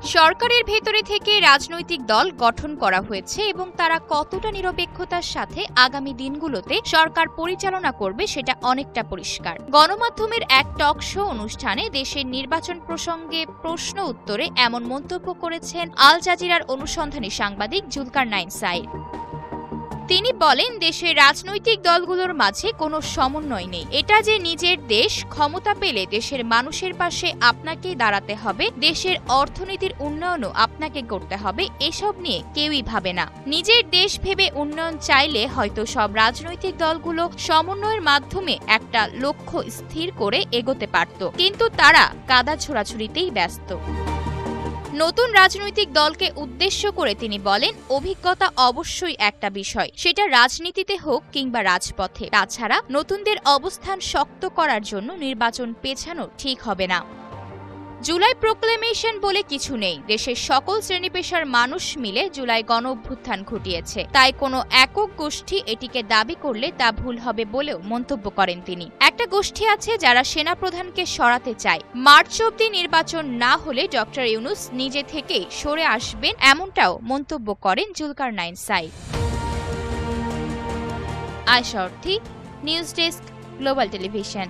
সরকারের ভেতরে থেকে রাজনৈতিক দল গঠন করা হয়েছে এবং তারা কতটা নিরপেক্ষতার সাথে আগামী দিনগুলোতে সরকার পরিচালনা করবে সেটা অনেকটা পরিষ্কার। গণমাধ্যমের এক টক শো অনুষ্ঠানে দেশের নির্বাচন প্রসঙ্গে প্রশ্ন উত্তরে এমন মন্তব্য করেছেন আল জাজিরার অনুসন্ধানী সাংবাদিক জুলকারনাইন সাঈদ। তিনি বলেন, দেশের রাজনৈতিক দলগুলোর মাঝে কোনো সমন্বয় নেই। এটা যে নিজের দেশ, ক্ষমতা পেলে দেশের মানুষের পাশে আপনাকেই দাঁড়াতে হবে, দেশের অর্থনীতির উন্নয়নও আপনাকে করতে হবে, এসব নিয়ে কেউই ভাবে না। নিজের দেশ ভেবে উন্নয়ন চাইলে হয়তো সব রাজনৈতিক দলগুলো সমন্বয়ের মাধ্যমে একটা লক্ষ্য স্থির করে এগোতে পারত, কিন্তু তারা কাদা ছোড়াছুড়িতেই ব্যস্ত। নতুন রাজনৈতিক দলকে উদ্দেশ্য করে তিনি বলেন, অভিজ্ঞতা অবশ্যই একটা বিষয়, সেটা রাজনীতিতে হোক কিংবা রাজপথে। তাছাড়া নতুনদের অবস্থান শক্ত করার জন্য নির্বাচন পেছানো ঠিক হবে না। জুলাই প্রোক্লেমেশন বলে কিছু নেই। দেশের সকল শ্রেণীপেশার মানুষ মিলে জুলাই গণ অভ্যুত্থান ঘটিয়েছে, তাই কোনো একক গোষ্ঠী এটিকে দাবি করলে তা ভুল হবে বলেও মন্তব্য করেন তিনি। একটা গোষ্ঠী আছে যারা সেনাপ্রধানকে সরাতে চায়। মার্চ অবধি নির্বাচন না হলে ডক্টর ইউনূস নিজে থেকেই সরে আসবেন, এমনটাও মন্তব্য করেন জুলকারনাইন সাঈদ। আয়শা অর্থী, নিউজ ডেস্ক, গ্লোবাল টেলিভিশন।